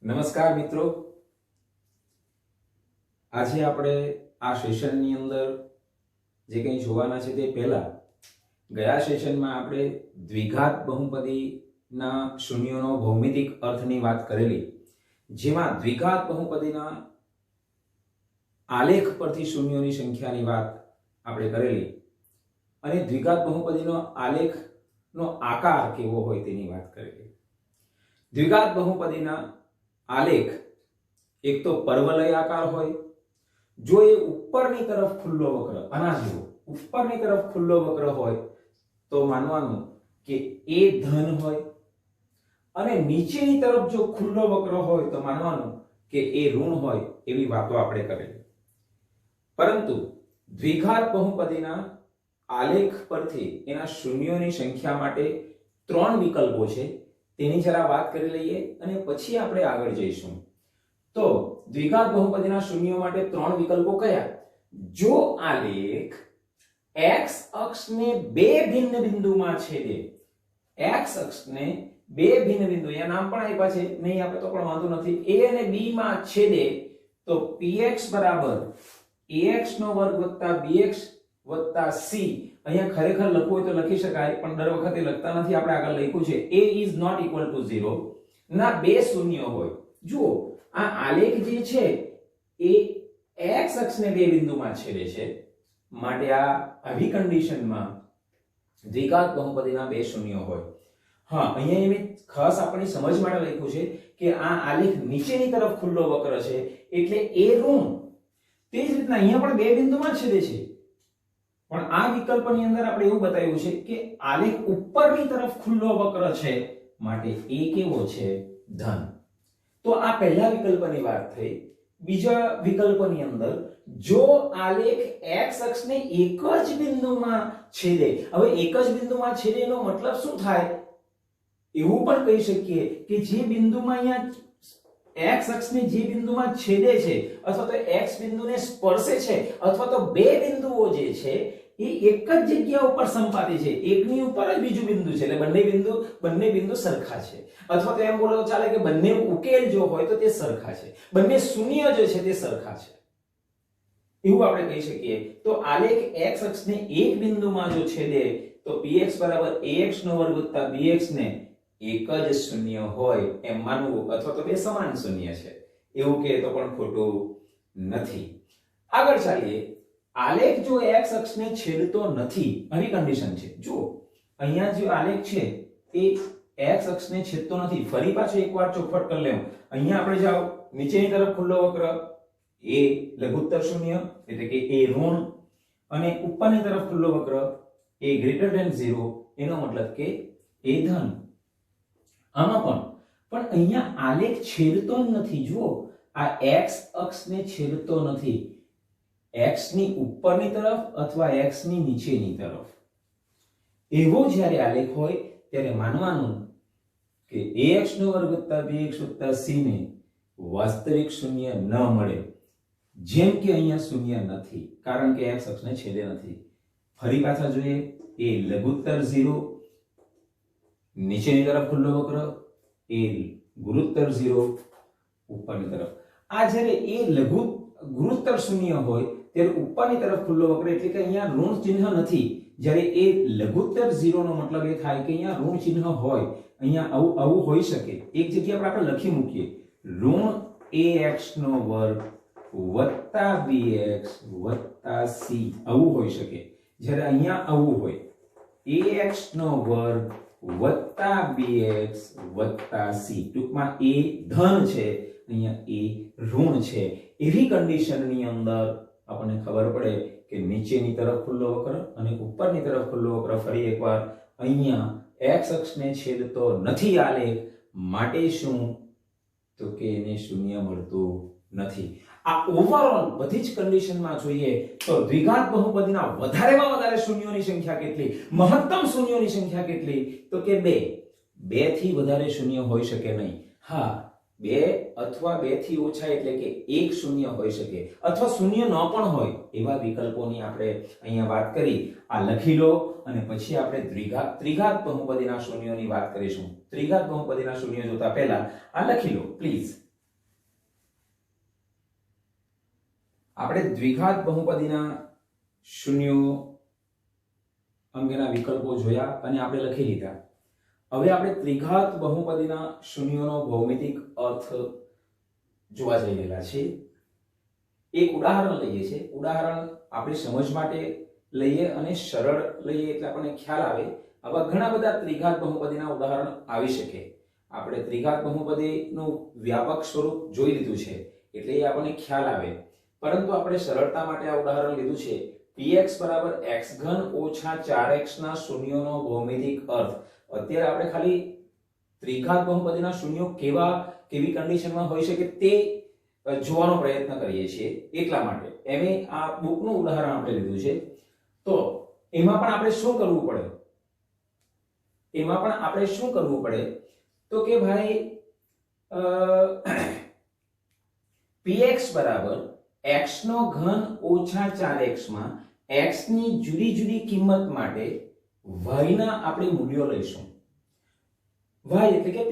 નમસ્કાર મિત્રો, આજે આપણે આ સેશનની અંદર જે કંઈ જોવાના છે તે પહેલા ગયા સેશનમાં આપણે દ્વિઘાત બહુપદીના શૂન્યોનો ભૌમિતિક અર્થની વાત કરેલી, જેમાં દ્વિઘાત બહુપદીના આલેખ પરથી શૂન્યોની સંખ્યાની વાત આપણે કરેલી અને દ્વિઘાત બહુપદીનો આલેખનો આકાર કેવો હોય તેની વાત કરેલી. દ્વિઘાત બહુપદીના આલેખ એક તો પર્વલય આકાર હોય. જો એ ઉપરની તરફ ખુલ્લો વક્ર, આના જેવો ઉપરની તરફ ખુલ્લો વક્ર હોય તો માનવાનું કે એ ધન હોય, અને નીચેની તરફ જો ખુલ્લો વક્ર હોય તો માનવાનું કે એ ઋણ હોય. એવી વાતો આપણે કરેલી. પરંતુ દ્વિઘાત બહુપદીના આલેખ પરથી એના શૂન્યોની સંખ્યા માટે 3 વિકલ્પો છે, તેની જરા વાત કરી લઈએ અને પછી આપણે આગળ જઈશું. તો દ્વિઘાત બહુપદીના શૂન્યો માટે 3 વિકલ્પો કયા? જો આલેખ x અક્ષને બે ભિન્ન બિંદુમાં છેદે, x અક્ષને બે ભિન્ન બિંદુ, એ નામ પણ આપ્યા છે, નહીં આપે તો પણ વાંધો નથી, a અને b માં છેદે તો px બરાબર ax નો વર્ગ વત્તા bx વત્તા c. અહીંયા ખરેખર લખવું હોય તો લખી શકાય, પણ દર વખતે લખતા નથી. આપણે આગળ લખ્યું છે a is not equal to 0 ના બે શૂન્ય હોય. જુઓ, આ આલેખ જે છે એ x અક્ષને બે બિંદુમાં છેદે છે, માટે આવી કન્ડિશનમાં દ્વિઘાત બહુપદીના બે શૂન્ય હોય. હા, અહીંયા મેં ખાસ આપણી સમજ માટે લખ્યું છે કે આ આલેખ નીચેની તરફ ખુલ્લો વક્ર છે એટલે એ ઋણ. તે જ રીતના અહીંયા પણ બે બિંદુમાં છેદે છે, પણ આ વિકલ્પની અંદર આપણે એવું બતાવ્યું છે કે આલેખ ઉપરની તરફ ખુલ્લો વક્ર છે, માટે એ કેવો છે? ધન. તો આ પહેલા વિકલ્પની વાત થઈ. બીજા વિકલ્પની અંદર જો આલેખ x અક્ષને એક જ બિંદુમાં છેદે, હવે એક જ બિંદુમાં છેદે એનો મતલબ શું થાય? એવું પણ કહી શકીએ કે જે બિંદુમાં અહીંયા x અક્ષને જે બિંદુમાં છેદે છે અથવા તો x બિંદુને સ્પર્શે છે, અથવા તો બે બિંદુઓ જે છે એ એક જ જગ્યા ઉપર સંપાતે છે, એકની ઉપર જ બીજું બિંદુ છે, એટલે બંને બિંદુ સરખા છે. અથવા તો એમ બોલો તો ચાલે કે બંને ઉકેલ જો હોય તો તે સરખા છે, બંને શૂન્ય જે છે તે સરખા છે, એવું આપણે કહી શકીએ. તો આલેખ x અક્ષને એક બિંદુમાં જો છેદે તો px બરાબર ax નો વર્ગ વત્તા bx ને એક જ શૂન્ય હોય એમ માનવું, અથવા તો બે સમાન શૂન્ય છે એવું કહે તો પણ ખોટું નથી. આગળ ચાલીએ. આલેખ જો x અક્ષને છેદતો નથી, આવી કન્ડિશન છે. જો અહીંયા જે આલેખ છે એ x અક્ષને છેદતો નથી. ફરી પાછો એકવાર ચોખવટ કરી લેવું. અહીંયા આપણે જાઓ, નીચેની તરફ ખુલ્લો વક્ર એ લઘુત્તર શૂન્ય એટલે કે એ ઋણ, અને ઉપરની તરફ ખુલ્લો વક્ર એ ગ્રેટર ધેન 0, એનો મતલબ કે એ ધન. આમાં પણ અહીંયા આલેખ છેદતો જ નથી. જુઓ, આ x અક્ષને છેદતો નથી, x ની ઉપરની તરફ અથવા x ની નીચેની તરફ. એવો જ્યારે આલેખ હોય ત્યારે માનવાનું કે ax નો વર્ગ વત્તા bx વત્તા c ને વાસ્તવિક શૂન્ય ન મળે, જેમ કે અહીંયા શૂન્ય નથી કારણ કે x અક્ષને છેદે નથી. ફરી પાછા જોઈએ, એ લઘુત્તર 0, નીચેની તરફ ખુલ્લો વક્ર એ ગુરુત્તર 0, ઉપરની તરફ. આ જ્યારે એ ગુરુત્તર શૂન્ય હોય ત્યારે ઉપરની તરફ ખુલ્લો વક્ર એટલે કે અહીંયા ઋણ ચિહ્ન નથી. જ્યારે એ લઘુત્તર 0 નો મતલબ એ થાય કે અહીંયા ઋણ ચિહ્ન હોય. અહીંયા આવું હોઈ શકે, એક જગ્યા પર આપણે લખી મૂકીએ ઋણ ax નો વર્ગ વત્તા bx વત્તા c, આવું હોઈ શકે. જ્યારે અહીંયા આવું હોય ax નો વર્ગ વત્તા bx વત્તા c, ટૂંકમાં એ ધન છે, અહીંયા એ ઋણ છે. એવી કન્ડિશનની અંદર આપણને ખબર પડે કે નીચેની તરફ ખુલ્લો વક્ર અને ઉપરની તરફ ખુલ્લો વક્ર. ફરી એકવાર, અહીંયા x અક્ષને છેદતો નથી આલેખ, માટે શું? તો કે એને શૂન્ય મળતું નથી. આ ઓવરઓલ બધી જ કન્ડિશનમાં જોઈએ તો દ્વિઘાત બહુપદીના વધારેમાં વધારે શૂન્યોની સંખ્યા કેટલી? મહત્તમ શૂન્યોની સંખ્યા કેટલી? તો કે 2. 2 થી વધારે શૂન્ય હોઈ શકે નહીં. હા, 2 અથવા 2 થી ઓછા એટલે કે 1 શૂન્ય હોઈ શકે, અથવા શૂન્ય ન પણ હોય એવા વિકલ્પોની આપણે અહીંયા વાત કરી. આ લખી લો અને પછી આપણે ત્રિઘાત બહુપદીના શૂન્યોની વાત કરીશું. ત્રિઘાત બહુપદીના શૂન્ય જોતા પહેલા આ લખી લો પ્લીઝ. આપણે દ્વિઘાત બહુપદીના શૂન્યો અંગેના વિકલ્પો જોયા અને આપણે લખી લીધા. હવે આપણે ત્રિઘાત બહુપદીના શૂન્યોનો ભૌમિતિક અર્થ જોવા જઈ રહેલા છીએ. એક ઉદાહરણ લઈએ છીએ. ઉદાહરણ આપણી સમજ માટે લઈએ અને સરળ લઈએ એટલે આપણને ખ્યાલ આવે. આવા ઘણા બધા ત્રિઘાત બહુપદીના ઉદાહરણ આવી શકે. આપણે ત્રિઘાત બહુપદીનું વ્યાપક સ્વરૂપ જોઈ લીધું છે એટલે એ આપણને ખ્યાલ આવે. પરંતુ આપણે સરળતા માટે આ ઉદાહરણ લીધું છે. px = x3 - 4x ના શૂન્યોનો ભૌમિતિક અર્થ. અત્યારે આપણે ખાલી ત્રિઘાત બહુપદીના શૂન્યો કેવી કન્ડિશનમાં હોઈ શકે તે જોવાનો પ્રયત્ન કરીએ છીએ. એટલા માટે આ બુકનું ઉદાહરણ આપણે લીધું છે. તો એમાં પણ આપણે શું કરવું પડે? તો કે ભાઈ px = x3 - 4x માં x ની જુદી જુદી કિંમત માટે y ના આપણે મૂલ્યો લઈશું. y એટલે કે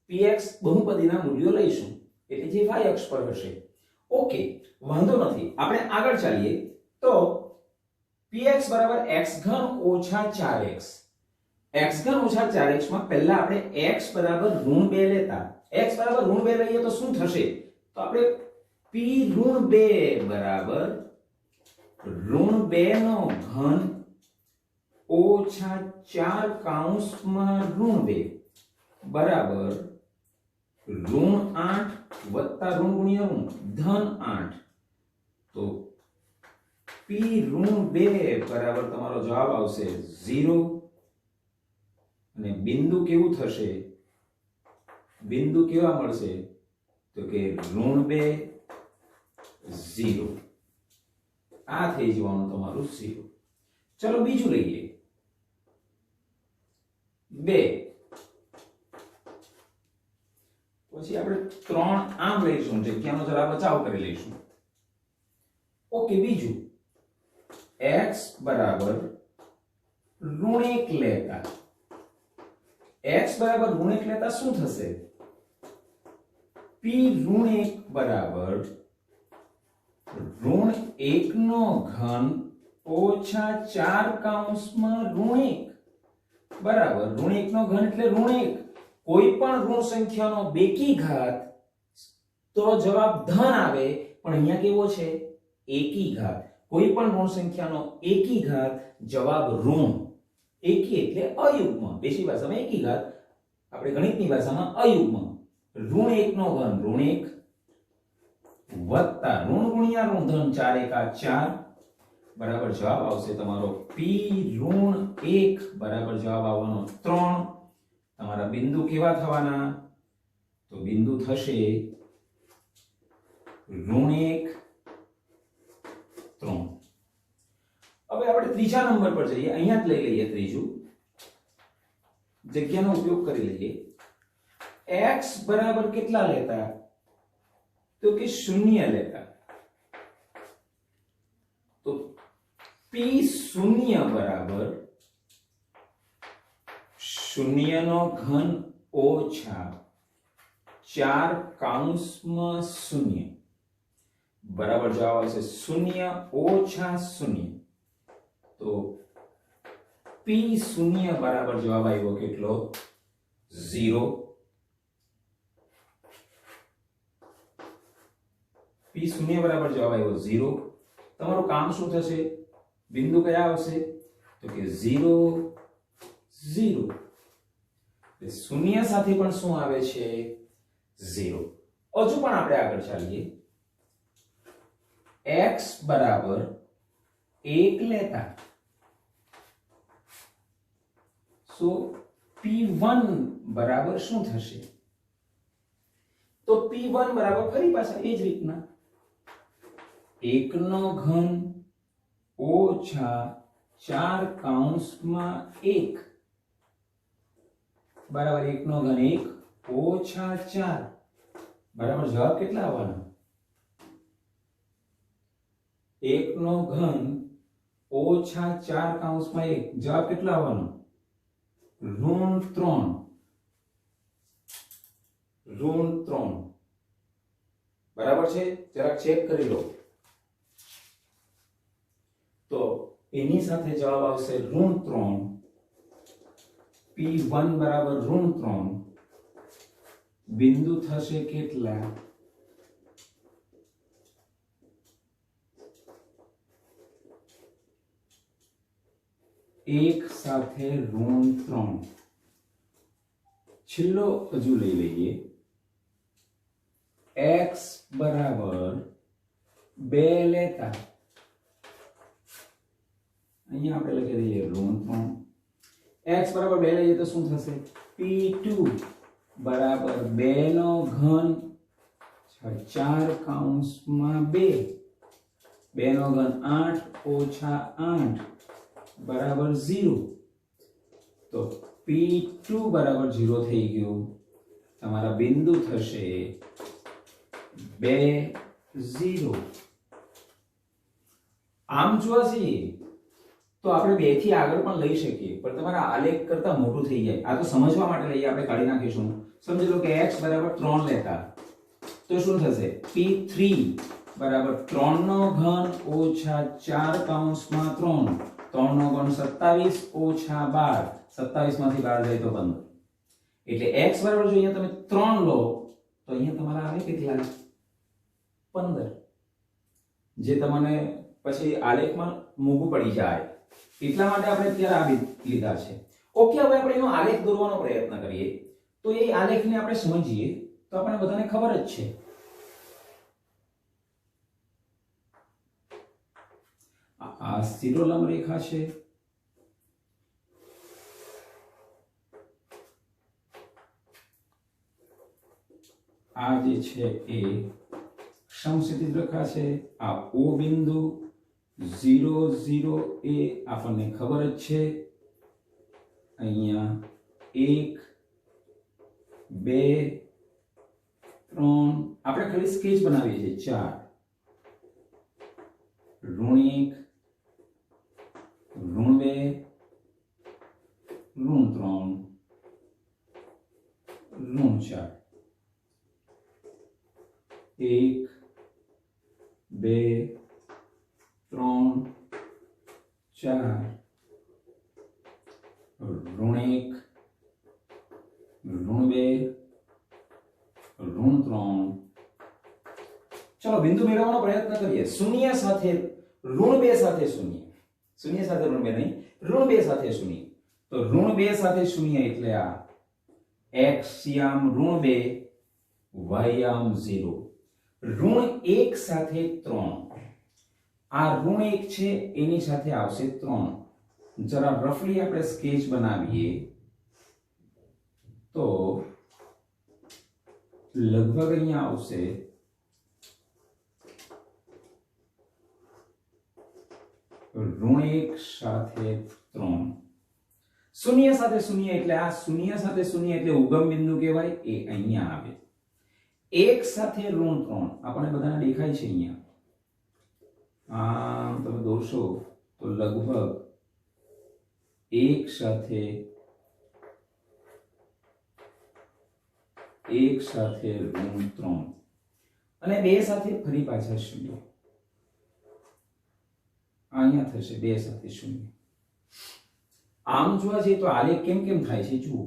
px બહુપદીના મૂલ્યો લઈશું એટલે જે y અક્ષ પર હશે. ઓકે, વાંધો નથી. આપણે આગળ ચાલીએ. તો px = x3 - 4x. x3 - 4x માં પહેલા આપણે x = -2 લેતા. x = -2 લઈએ તો શું થશે? તો આપણે p - 2 = -2 નો ઘન ઓછા 4 કૌંસમાં -2 બરાબર -8 વત્તા ઋણ ગુણ્યા ઋણ ધન 8. તો p - 2 બરાબર તમારો જવાબ આવશે 0. અને બિંદુ કેવું થશે? બિંદુ કેવા મળશે? તો કે -2 0. આ થઈ જવાનું તમારું 0. ચલો બીજું લઈએ. 2 પછી આપણે 3 આમ લઈશું, જગ્યાનો જરા બચાવ કરી લઈશું. ઓકે, બીજું x = -1 લેતા. x = -1 લેતા શું થશે? p - 1 બરાબર -1 નો ઘન ઓછા 4 કૌંસમાં -1 બરાબર -1 નો ઘન એટલે -1. કોઈ પણ ઋણ સંખ્યાનો બેકી ઘાત તો જવાબ ધન આવે, પણ અહીંયા કેવો છે? એકી ઘાત. કોઈ પણ ઋણ સંખ્યાનો એકી ઘાત જવાબ ઋણ. એકી એટલે અયુગ્મ, દેશી ભાષામાં એકી ઘાત, આપણે ગણિતની ભાષામાં અયુગ્મ. -1 નો ઘન -1 વત્તા ઋણ ગુણ્યા ઋણ ધન 4 × 4 બરાબર જવાબ આવશે તમારો p - 1 બરાબર જવાબ આવવાનો 3. તમારા બિંદુ કેવા થવાના? તો બિંદુ થશે -1 3. હવે આપણે ત્રીજા નંબર પર જઈએ. અહીંયા જ લઈ લઈએ ત્રીજું. જગ્યાનો ઉપયોગ કરી લઈએ. x બરાબર કેટલા લેતા? તો કે 0 લેતા. તો p - 0 બરાબર 0 નો ઘન ઓછા 4 કૌંસમાં 0 બરાબર જવાબ આવશે 0 ઓછા 0. તો p - 0 બરાબર જવાબ આવ્યો કેટલો? 0. p - 0 બરાબર જવાબ આવ્યો 0. તમારું કામ શું થશે? બિંદુ કયા આવશે? તો કે 0 0. શૂન્ય સાથે પણ શું આવે છે? 0. હજુ પણ આપણે આગળ ચાલીએ. x બરાબર 1 લેતા. સો p1 બરાબર શું થશે? તો p1 બરાબર ફરી પાછા એ જ રીતના 1 નો ઘન ઓછા 4 કૌંસમાં 1 બરાબર 1 નો ઘન 1 ઓછા 4 બરાબર જવાબ કેટલા આવવાના? 1 નો ઘન ઓછા 4 કૌંસમાં 1 જવાબ કેટલા આવવાનો? -3. બરાબર છે? જરાક ચેક કરી લો. તો એની સાથે જવાબ આવશે -3 p1 બરાબર -3 બિંદુ થશે કેટલા? એક સાથે -3. છેલ્લો હજુ લઈ લઈએ x બરાબર 2 લેતા અહીંયા આપણે લખી દઈએ -3. x બરાબર 2 લઈએ તો શું થશે? p2 બરાબર 2 નો ઘન 4 કૌંસમાં 2 2 નો ઘન 8 ઓછા 8 બરાબર 0. તો p2 બરાબર 0 થઈ ગયું. તમારા બિંદુ થશે 2 0. આમ જોવા જઈએ તો આપણે 2 થી આગળ પણ લઈ શકીએ, પણ તમારા આલેખ કરતા મોટું થઈ જાય. આ તો સમજવા માટે લઈએ, આપણે કાઢી નાખીશું. સમજી લો કે x બરાબર 3 લેતા તો શું થશે? p3 બરાબર 3 નો ઘન ઓછા 4 કૌંસમાં 3 3 નો ઘન 27 ઓછા 12 27 માંથી 12 જાય તો 15. એટલે x બરાબર જો અહીંયા તમે 3 લો તો અહીંયા તમારા આવે કેટલા? 15. જે તમને પછી આલેખમાં મોંઘું પડી જાય એટલા માટે આપણે અત્યારે આ લીધા છે. ઓકે, હવે આપણે એનો આલેખ દોરવાનો પ્રયત્ન કરીએ. તો એ આલેખને આપણે સમજીએ તો આપણને બધાને ખબર જ છે. આ શિરોલંબ રેખા છે, આ જે છે એ સમક્ષિતિજ રેખા છે, આ O બિંદુ 0 0 એ આપણને ખબર જ છે. અહીંયા 1 2 3 આપણે ખાલી સ્કેચ બનાવીએ છીએ. 4 -1 -2 -3 -4 1 2 3 4 -1 -2 -3. ચલો બિંદુ મેળવવાનો પ્રયત્ન કરીએ. શૂન્ય સાથે -2 સાથે શૂન્ય, શૂન્ય સાથે -2 નહીં, -2 સાથે શૂન્ય. તો -2 સાથે શૂન્ય એટલે આ x યામ -2 y યામ 0. -1 સાથે 3, આ -1 છે એની સાથે આવશે 3. જરા રફલી આપણે સ્કેચ બનાવીએ તો લગભગ અહીંયા આવશે -1 સાથે 3. શૂન્ય સાથે શૂન્ય એટલે આ શૂન્ય સાથે શૂન્ય એટલે ઉગમ બિંદુ કહેવાય, એ અહીંયા આવે. 1 સાથે -3 આપણને બધાને દેખાય છે અહીંયા. આમ તમે દોરશો તો લગભગ 1 સાથે -3 અને 2 સાથે ફરી પાછા શૂન્ય. અહીંયા થશે 2 સાથે શૂન્ય. આમ જોવા જઈએ તો આલેખ કેમ કેમ થાય છે જુઓ.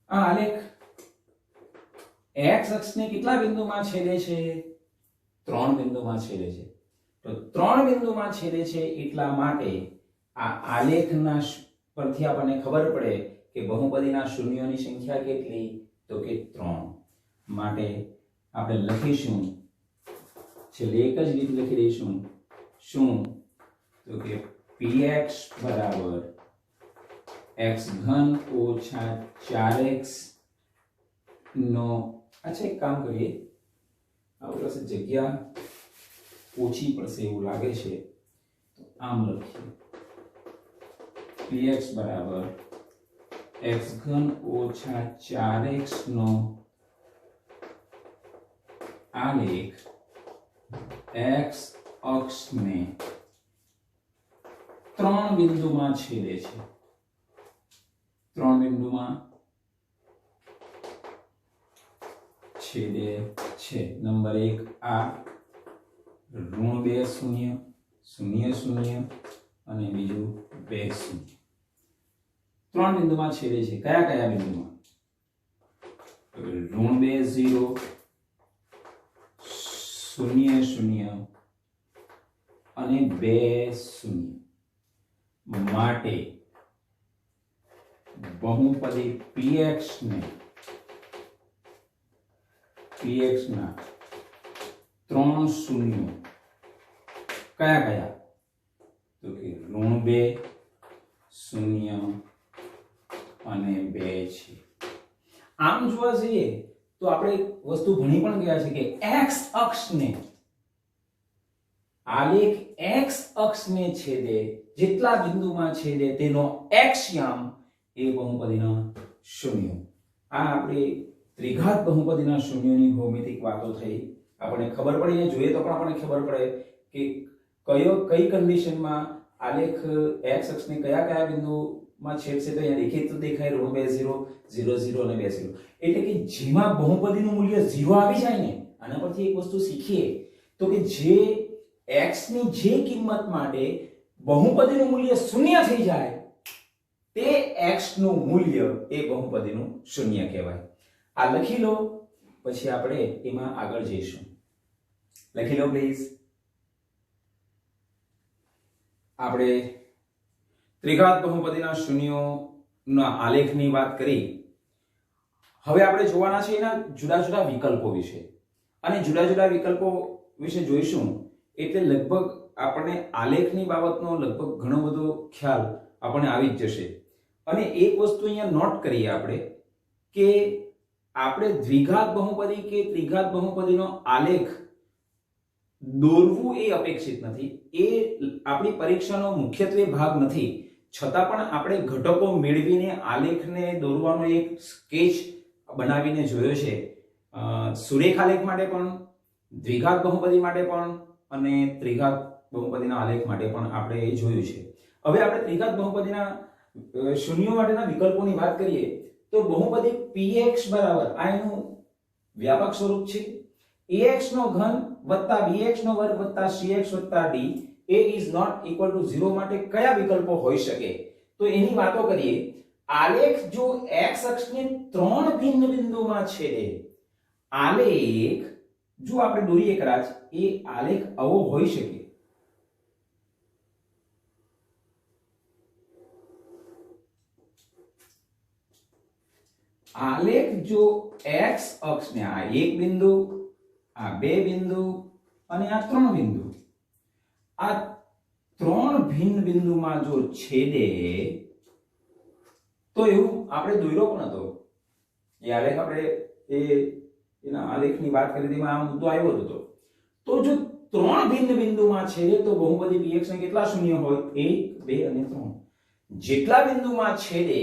આ આલેખ x અક્ષને કેટલા બિંદુમાં છેદે છે? 3 બિંદુમાં છેદે છે. તો 3 બિંદુમાં છેદે છે એટલા માટે આ આલેખના પરથી આપણને ખબર પડે કે બહુપદીના શૂન્યોની સંખ્યા કેટલી? તો કે 3. માટે આપણે લખીશું, છેલ્લે એક જ રીત લખી દઈશું. શું? તો કે px બરાબર x ઘન ઓછા 4x નો. અચ્છા, એક કામ કરીએ, આપણી પાસે જગ્યા ઓછી પડશે એવું લાગે છે, તો આમ લખીએ px બરાબર x ઘન ઓછા 4x નો આલેખ x અક્ષને 3 બિંદુમાં છેદે છે, 3 બિંદુમાં છેદે છે. નંબર 1 આ -2 0 0 0 અને બીજું 2 0. 3 બિંદુમાં છેદે છે. કયા કયા બિંદુમાં? -2 0 0 0 અને 2 0. માટે બહુપદી px ના 3 શૂન્યો કયા કયા? તો કે -2 0 અને 2 છે. આમ જોવા જઈએ તો આપણે એક વસ્તુ ભણી પણ ગયા છે કે x અક્ષને, આલેખ x અક્ષને છેદે જેટલા બિંદુમાં છેદે તેનો એક્સ્યામ એ બહુપદીના શૂન્યો. આ આપણે ત્રિઘાત બહુપદીના શૂન્યોની ભૌમિતિક વાતો થઈ. આપણને ખબર પડી ને જોઈએ તો પણ આપણને ખબર પડે કે કઈ કન્ડિશનમાં આલેખ x અક્ષને કયા કયા બિંદુમાં છેદશે. તો અહીંયા દેખીએ તો દેખાય -2 0 0 0 અને 2 0. એટલે કે જેમાં બહુપદીનું મૂલ્ય 0 આવી જાય ને, આના પરથી એક વસ્તુ શીખીએ તો કે જે x ની જે કિંમત માટે બહુપદીનું મૂલ્ય 0 થઈ જાય તે x નું મૂલ્ય એ બહુપદીનું શૂન્ય કહેવાય. આ લખી લો, પછી આપણે એમાં આગળ જઈશું. લખી લો પ્લીઝ. આપણે ત્રિઘાત બહુપદીના શૂન્યોના આલેખની વાત કરી. હવે આપણે જોવાના છે એના જુદા જુદા વિકલ્પો વિશે, અને જુદા જુદા વિકલ્પો વિશે જોઈશું એટલે લગભગ આપણને આલેખની બાબતનો લગભગ ઘણો બધો ખ્યાલ આપણને આવી જ જશે. અને એક વસ્તુ અહીંયા નોટ કરીએ આપણે કે આપણે દ્વિઘાત બહુપદી કે ત્રિઘાત બહુપદીનો આલેખ દોરવું એ અપેક્ષિત નથી, એ આપણી પરીક્ષાનો મુખ્યત્વે ભાગ નથી. છતાં પણ આપણે ઘટકો મેળવીને આલેખને દોરવાનો એક સ્કેચ બનાવીને જોયો છે. સુરેખ આલેખ માટે પણ, દ્વિઘાત બહુપદી માટે પણ અને ત્રિઘાત બહુપદીના આલેખ માટે પણ આપણે એ જોયું છે. હવે આપણે ત્રિઘાત બહુપદીના શૂન્યો માટેના વિકલ્પોની વાત કરીએ તો બહુપદી px બરાબર આ એનું વ્યાપક સ્વરૂપ છે. ax નો ઘન વત્તા bx નો વર્ગ વત્તા cx વત્તા d a is not equal to 0 માટે કયા વિકલ્પો હોઈ શકે? તો એની વાતો કરીએ. આલેખ જો x અક્ષને 3 ભિન્ન બિંદુમાં છેદે, આલેખ જો આપણે દોરીએ કદાચ એ આલેખ આવો હોઈ શકે. આલેખ જો x અક્ષને આ એક બિંદુ, આ બે બિંદુ અને આ 3 બિંદુ, આ 3 ભિન્ન બિંદુમાં જો છેદે તો એવું આપણે દોર્યો પણ હતો. એ આલેખ આપણે એના આલેખની વાત કરી તેમાં આ મુદ્દો આવ્યો હતો. તો જો 3 ભિન્ન બિંદુમાં છેદે તો બહુપદી px ને કેટલા શૂન્ય હોય? 1 2 અને 3. જેટલા બિંદુમાં છેદે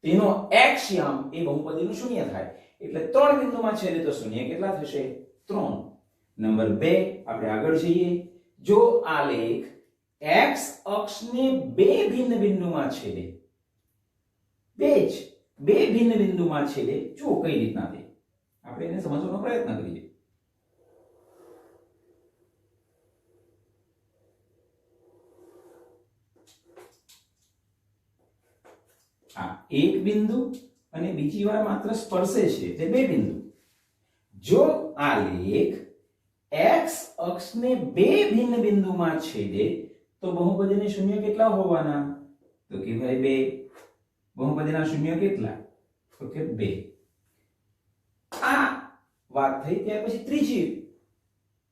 તેનો એક્સ્યામ એ બહુપદીનું શૂન્ય થાય. એટલે 3 બિંદુમાં છેદે તો શૂન્ય કેટલા થશે? 3. નંબર 2 આપણે આગળ જઈએ. જો આલેખ x અક્ષને 2 ભિન્ન બિંદુમાં છેદે, બે ભિન્ન બિંદુમાં છેદે, જો કઈ રીતના તે આપણે એને સમજવાનો પ્રયત્ન કરીએ. આ એક બિંદુ અને બીજી વાર માત્ર સ્પર્શે છે તે બે બિંદુ. જો આલેખ x અક્ષને 2 ભિન્ન બિંદુમાં છેદે તો બહુપદીને શૂન્ય કેટલા હોવાના? તો કે ભાઈ 2. બહુપદીના શૂન્ય કેટલા? તો કે 2. આ વાત થઈ. ત્યાર પછી ત્રીજી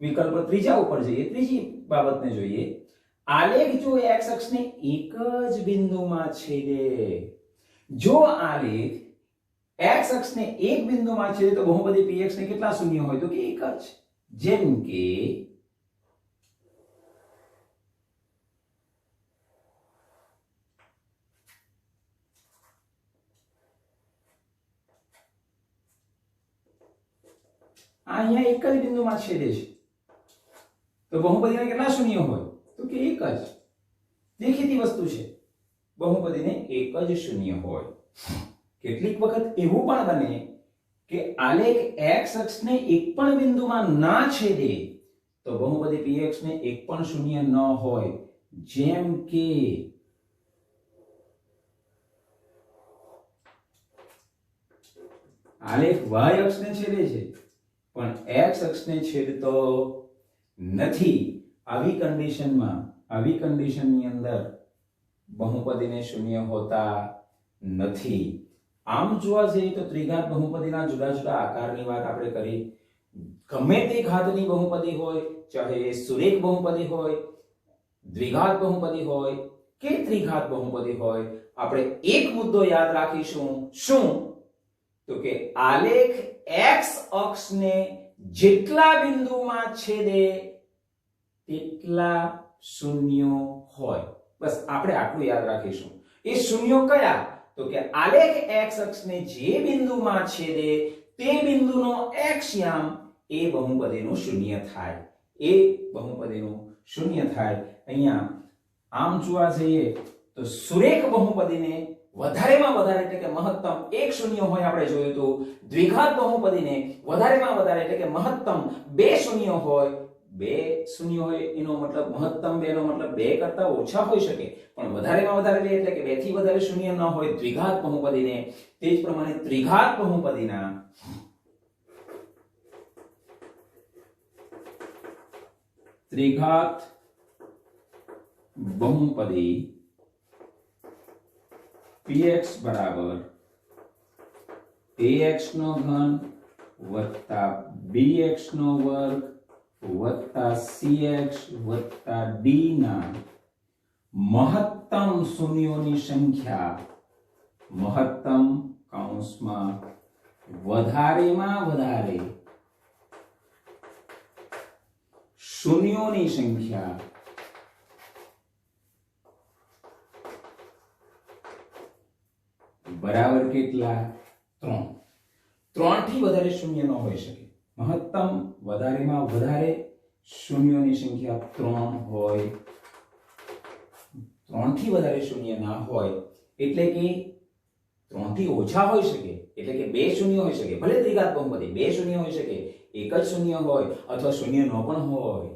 વિકલ્પ, ત્રીજા ઉપર જઈએ, ત્રીજી બાબતને જોઈએ. આલેખ જો x અક્ષને એક જ બિંદુમાં છેદે, જો આલેખ x અક્ષને એક બિંદુમાં છેદે તો બહુપદી px ને કેટલા શૂન્ય હોય? તો કે એક જ. જેમ કે અહીંયા એક જ બિંદુમાં છેદે છે તો બહુપદીના કેટલા શૂન્ય હોય? તો કે એક જ. દેખીતી વસ્તુ છે, બહુપદીને એક જ શૂન્ય હોય. કેટલીક વખત એવું પણ બને કે આલેખ x અક્ષને એક પણ બિંદુમાં ના છેદે તો બહુપદી px ને એક પણ શૂન્ય ન હોય. જેમ કે આલેખ y અક્ષને છેદે છે પણ x અક્ષને છેદતો નથી. આવી કન્ડિશનની અંદર બહુપદીને શૂન્ય હોતા નથી. આમ જોવા જઈએ તો ત્રિઘાત બહુપદીના જુદા જુદા આકારની વાત આપણે કરી. ગમે તે ઘાતની બહુપદી હોય, ચાહે સુરેખ બહુપદી હોય, દ્વિઘાત બહુપદી હોય કે ત્રિઘાત બહુપદી હોય, આપણે એક મુદ્દો યાદ રાખીશું. શું? તો કે આલેખ x અક્ષને જેટલા બિંદુમાં છેદે તેટલા શૂન્યો હોય. બસ આપણે આટલું યાદ રાખીશું. એ શૂન્યો કયા? તો કે આલેખ x અક્ષને જે બિંદુમાં છેદે તે બિંદુનો x એ બહુપદીનું શૂન્ય થાય. એ બહુપદીનું શૂન્ય થાય. અહીંયા આમ જોવા જઈએ તો સુરેખ બહુપદીને વધારેમાં વધારે એટલે કે મહત્તમ એક શૂન્ય હોય આપણે જોયું તો. દ્વિઘાત બહુપદીને વધારેમાં વધારે એટલે કે મહત્તમ બે શૂન્ય હોય. બે શૂન્ય હોય એનો મતલબ મહત્તમ બે નો મતલબ બે કરતા ઓછા હોઈ શકે, પણ વધારેમાં વધારે બે એટલે કે બે થી વધારે શૂન્ય ન હોય દ્વિઘાત બહુપદીને. તે જ પ્રમાણે ત્રિઘાત બહુપદી px બરાબર ax નો ઘન વત્તા bx નો વર્ગ વત્તા cx વત્તા d ના મહત્તમ શૂન્યોની સંખ્યા, મહત્તમ કૌંસમાં વધારેમાં વધારે શૂન્યોની સંખ્યા બરાબર કેટલા? 3. 3 થી વધારે શૂન્ય ન હોઈ શકે. મહત્તમ વધારેમાં વધારે શૂન્યોની સંખ્યા 3 હોય. 3 થી વધારે શૂન્ય ના હોય એટલે કે 3 થી ઓછા હોઈ શકે, એટલે કે બે શૂન્ય હોઈ શકે. ભલે ત્રિઘાત બહુપદી બે શૂન્ય હોઈ શકે, એક જ શૂન્ય હોય અથવા શૂન્ય ન પણ હોય,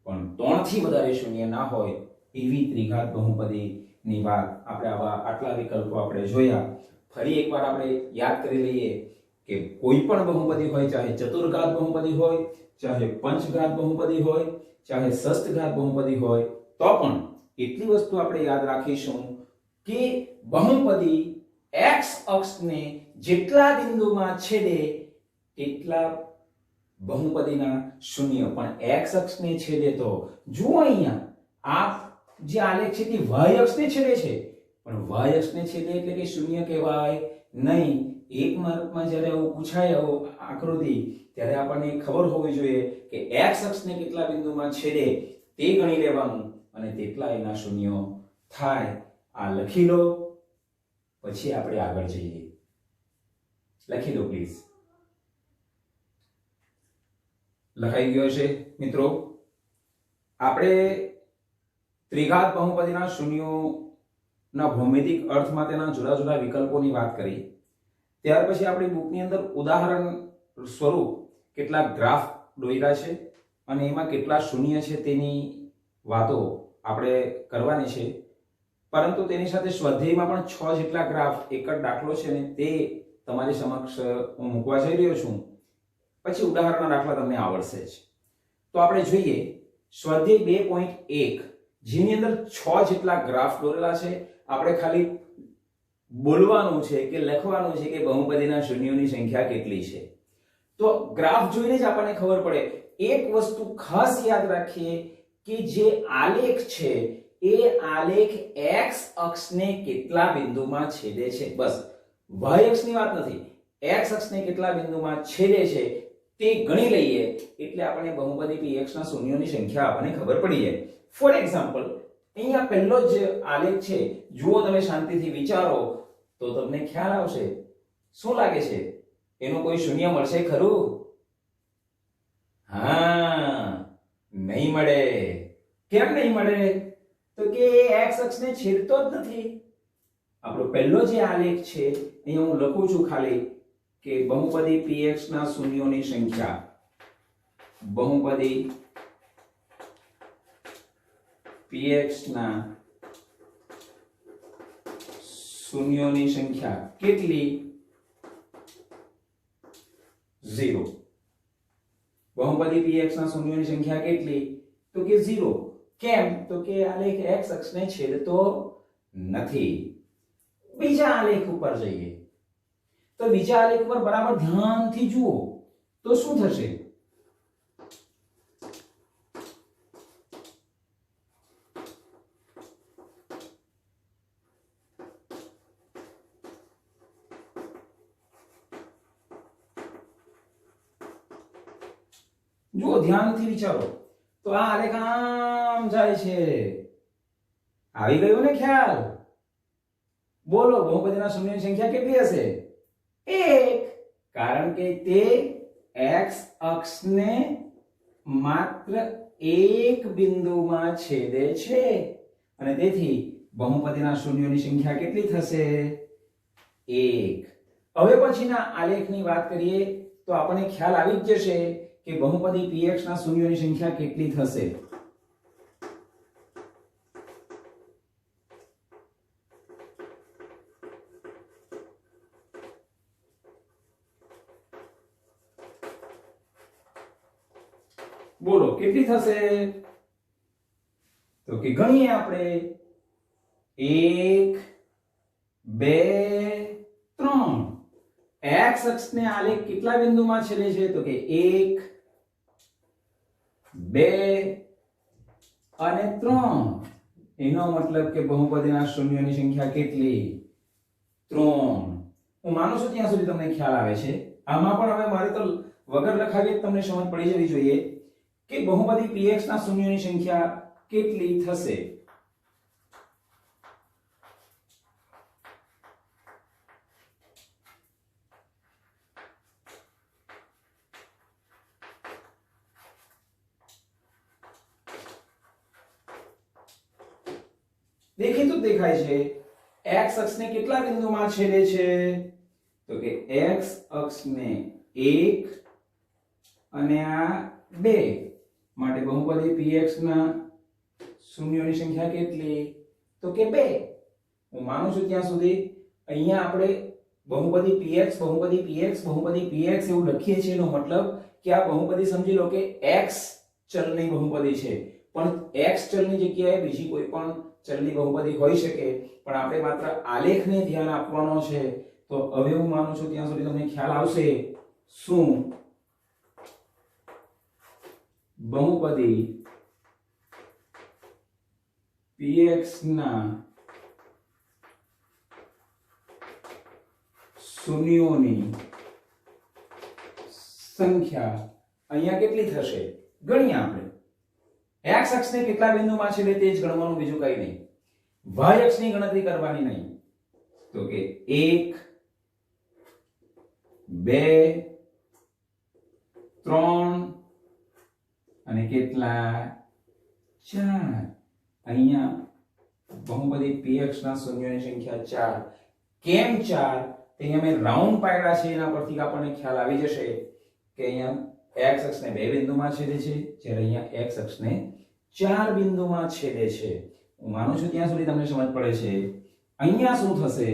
પણ 3 થી વધારે શૂન્ય ના હોય એવી ત્રિઘાત બહુપદી ની વાત આપણે આટલા વિકલ્પો આપણે જોયા. ફરી એકવાર આપણે યાદ કરી લઈએ કે કોઈ પણ બહુપદી હોય, ચાહે ચતુર્ઘાત બહુપદી હોય, ચાહે પંચઘાત બહુપદી હોય, ચાહે ષષ્ઠઘાત બહુપદી હોય, તો પણ એટલી વસ્તુ આપણે યાદ રાખીશું કે બહુપદી x અક્ષને જેટલા બિંદુમાં છેદે તેટલા બહુપદીના શૂન્ય. પણ x અક્ષને છેદે તો જુઓ અહીંયા આ જે આલેખ છે તે y અક્ષને છેદે છે, પણ y અક્ષને છેદે એટલે કે શૂન્ય કહેવાય નહીં. એક માર્કમાં જ્યારે આવું પૂછાય આવું આકૃતિ ત્યારે આપણને ખબર હોવી જોઈએ કે x અક્ષને કેટલા બિંદુમાં છેદે તે ગણી લેવાનું અને તેટલા એના શૂન્યો થાય. આ લખી લો, પછી આપણે આગળ જઈએ. લખી લો પ્લીઝ. લખાઈ ગયો છે મિત્રો? આપણે ત્રિઘાત બહુપદીના શૂન્યોના ભૌમિતિક અર્થ માટેના જુદા જુદા વિકલ્પોની વાત કરી. ત્યાર પછી આપણી બુકની અંદર ઉદાહરણ સ્વરૂપ કેટલાક ગ્રાફ દોર્યા છે અને એમાં કેટલા શૂન્ય છે તેની વાતો આપણે કરવાની છે. પરંતુ તેની સાથે સ્વાધ્યાયમાં પણ 6 જેટલા ગ્રાફ, એક જ દાખલો છે ને તે તમારી સમક્ષ હું મૂકવા જઈ રહ્યો છું. પછી ઉદાહરણના દાખલા તમને આવડશે જ. તો આપણે જોઈએ સ્વાધ્યાય 2.1 જેની અંદર 6 જેટલા ગ્રાફ દોરેલા છે. આપણે ખાલી બોલવાનું છે કે લખવાનું છે કે બહુપદીના શૂન્યોની સંખ્યા કેટલી છે. તો ગ્રાફ જોઈને જ આપણને ખબર પડે. એક વસ્તુ ખાસ યાદ રાખીએ કે જે આલેખ છે એ આલેખ x અક્ષને કેટલા બિંદુમાં છેદે છે. બસ y અક્ષની વાત નથી, x અક્ષને કેટલા બિંદુમાં છેદે છે તે ગણી લઈએ એટલે આપણે બહુપદી px ના શૂન્યોની સંખ્યા આપણને ખબર પડી જાય. ફોર એક્ઝામ્પલ અહીંયા પહેલો જ આલેખ છે, જુઓ તમે શાંતિથી વિચારો તો તમને ખ્યાલ આવશે. શું લાગે છે? એનું કોઈ શૂન્ય મળશે ખરું? હા, નહીં મળે. કેમ નહીં મળે? તો કે x અક્ષને છેદતો જ નથી. આપણો પહેલો જે આલેખ છે અહીંયા હું લખું છું ખાલી કે બહુપદી px ના શૂન્યોની સંખ્યા, બહુપદી px ના શૂન્યોની સંખ્યા કેટલી? 0. બહુપદી px ના શૂન્યોની સંખ્યા કેટલી? તો કે 0. કેમ? તો કે આલેખ x અક્ષને છેદતો નથી. બીજા આલેખ ઉપર જઈએ તો બીજા આલેખ પર બરાબર ધ્યાનથી જુઓ તો શું થશે? જુઓ, ધ્યાનથી વિચારો તો આ આલેખ આમ જાય છે. આવી ગયો ને ખ્યાલ? બોલો, બહુપદીના શૂન્યની સંખ્યા કેટલી હશે? 1. કારણ કે તે x અક્ષને માત્ર એક બિંદુમાં છેદે છે અને તેથી બહુપદીના શૂન્યોની સંખ્યા કેટલી થશે? 1. હવે પછીના આલેખની વાત કરીએ તો આપણને ખ્યાલ આવી જ જશે કે બહુપદી px ના શૂન્યોની સંખ્યા કેટલી થશે. બોલો, કેટલી થશે? તો કે ગણીએ આપણે. 1 2 3. x અક્ષને આલેખ કેટલા બિંદુમાં છેદે છે? તો કે 1 2 અને 3. એનો મતલબ કે બહુપદીના શૂન્યોની સંખ્યા કેટલી? 3. હું માનું છું ત્યાં સુધી તમને ખ્યાલ આવે છે. આમાં પણ હવે મારે તો વગર લખાવીએ તમને સમજ પડી જવી જોઈએ કે બહુપદી px ના શૂન્યોની સંખ્યા કેટલી થશે. દેખીતું દેખાય છે. x અક્ષને કેટલા બિંદુમાં છેદે છે? તો કે x અક્ષને 1 અને આ 2 માટે બહુપદી px ના શૂન્યોની સંખ્યા કેટલી? તો કે 2. હું માનું છું ત્યાં સુધી અહીંયા આપણે બહુપદી px બહુપદી px બહુપદી px એવું લખીએ છીએ. એનો મતલબ કે આ બહુપદી સમજી લો કે x ચલની બહુપદી છે, પણ x ચલની જગ્યાએ બીજી કોઈ પણ ચલની બહુપદી હોઈ શકે, પણ આપણે માત્ર આલેખને ધ્યાન આપવાનો છે. તો હવે હું માનું છું ત્યાં સુધી તમને ખ્યાલ આવશે શું બહુપદી px ના શૂન્યોની સંખ્યા અહીંયા કેટલી થશે? ગણીએ આપણે. x અક્ષને કેટલા બિંદુમાં છે તે જ ગણવાનું, બીજું કંઈ નહીં. y અક્ષની ગણતરી કરવાની નહીં. તો કે 1 2 3 અને કેટલા? 4. અહીંયા બહુપદી px ના શૂન્યોની સંખ્યા 4. કેમ 4? તે અહીંયા મેં રાઉન્ડ પાડ્યા છે, એના પરથી આપણને ખ્યાલ આવી જશે કે અહીંયા x અક્ષને 2 બિંદુમાં છેદે છે, જ્યારે અહીંયા x અક્ષને 4 બિંદુમાં છેદે છે. હું માનું છું ત્યાં સુધી તમને સમજ પડે છે. અહીંયા શું થશે?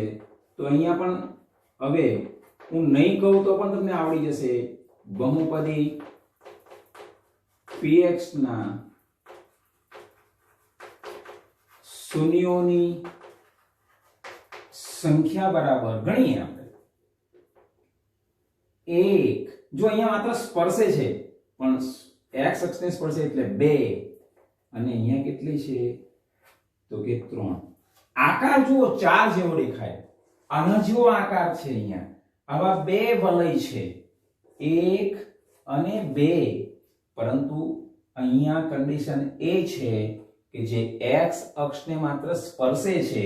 તો અહીંયા પણ હવે હું નહીં કહું તો પણ તમને આવડી જશે. બહુપદી px ના શૂન્યોની સંખ્યા બરાબર ગણીએ આપણે. 1. જો અહીંયા માત્ર સ્પર્શે છે, પણ x અક્ષને સ્પર્શે એટલે 2 અને અહીંયા કેટલી છે? તો કે 3. આકાર જુઓ 4 જેવો દેખાય. આના જેવો આકાર છે. અહીંયા આવા 2 વલય છે, 1 અને 2, પરંતુ અહીંયા કન્ડિશન એ છે કે જે x અક્ષને માત્ર સ્પર્શે છે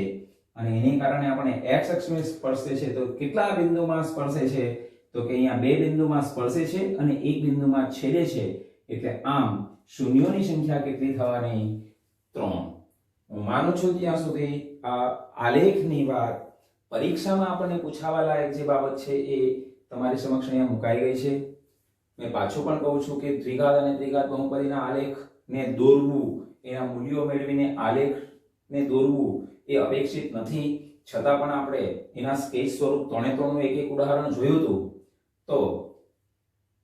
અને એને કારણે આપણે x અક્ષને સ્પર્શે છે. તો કેટલા બિંદુમાં સ્પર્શે છે? તો કે અહીંયા 2 બિંદુમાં સ્પર્શે છે અને 1 બિંદુમાં છેદે છે. એટલે આમ શૂન્યોની સંખ્યા કેટલી થવાની? 3. હું માનું છું ત્યાં સુધી આ આલેખની વાત પરીક્ષામાં આપણને પૂછાવા લાયક જે બાબત છે એ તમારી સમક્ષ અહીંયા મુકાઈ ગઈ છે. મેં પાછું પણ કહું છું કે દ્વિઘાત અને ત્રિઘાત બહુપદીના આલેખને દોરવું, એના મૂલ્યો મેળવીને આલેખને દોરવું એ અપેક્ષિત નથી. છતાં પણ આપણે એના સ્કેચ સ્વરૂપ 3 એક એક ઉદાહરણ જોયું હતું. તો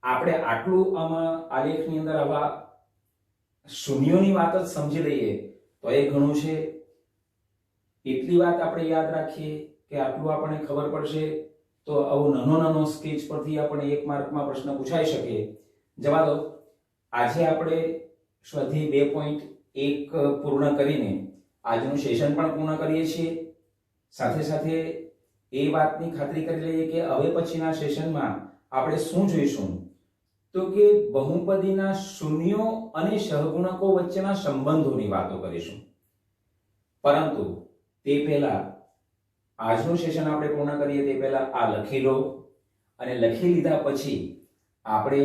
આપણે આટલું આમાં આલેખની અંદર આવા શૂન્યોની વાત જ સમજી લઈએ તો એ ઘણું છે. એટલી વાત આપણે યાદ રાખીએ કે આટલું આપણને ખબર પડશે તો આવો નાનો સ્કેચ પરથી આપણે 1 માર્કમાં પ્રશ્ન પૂછાઈ શકે. જવા દો. આજે આપણે સ્વાધ્યાય 2.1 પૂર્ણ કરીને આજનું સેશન પણ પૂર્ણ કરીએ છીએ. સાથે સાથે એ વાતની ખાતરી કરી લઈએ કે હવે પછીના સેશનમાં આપણે શું જોઈશું તો કે બહુપદીના શૂન્યો અને સહગુણકો વચ્ચેના સંબંધોની વાતો કરીશું. પરંતુ તે પહેલા આજનું સેશન આપણે પૂર્ણ કરીએ તે પહેલા આ લખી લો અને લખી લીધા પછી આપણે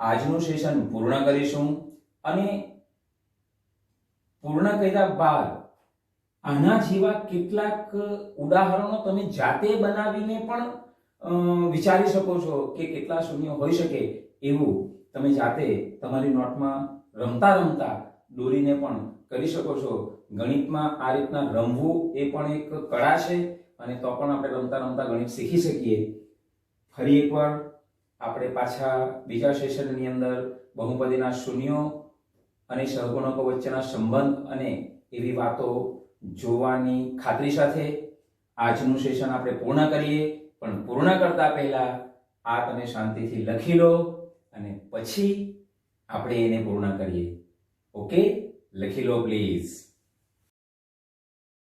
આજનું સેશન પૂર્ણ કરીશું. અને પૂર્ણ કર્યા બાદ આના જેવા કેટલાક ઉદાહરણો તમે જાતે બનાવીને પણ વિચારી શકો છો કે કેટલા શૂન્યો હોઈ શકે એવું તમે જાતે તમારી નોટમાં રમતા રમતા દોરીને પણ કરી શકો છો. ગણિતમાં આ રીતના રમવું એ પણ એક કળા છે અને તો પણ આપણે રમતા રમતા ગણિત શીખી શકીએ. ફરી એકવાર આપણે પાછા બીજા સેશનની અંદર બહુપદીના શૂન્યો અને સહગુણકો વચ્ચેના સંબંધ અને એવી વાતો જોવાની ખાતરી સાથે આજનું સેશન આપણે પૂર્ણ કરીએ. પણ પૂર્ણ કરતા પહેલા આ તમે શાંતિથી લખી લો અને પછી આપણે એને પૂર્ણ કરીએ. ઓકે, લખી લો પ્લીઝ.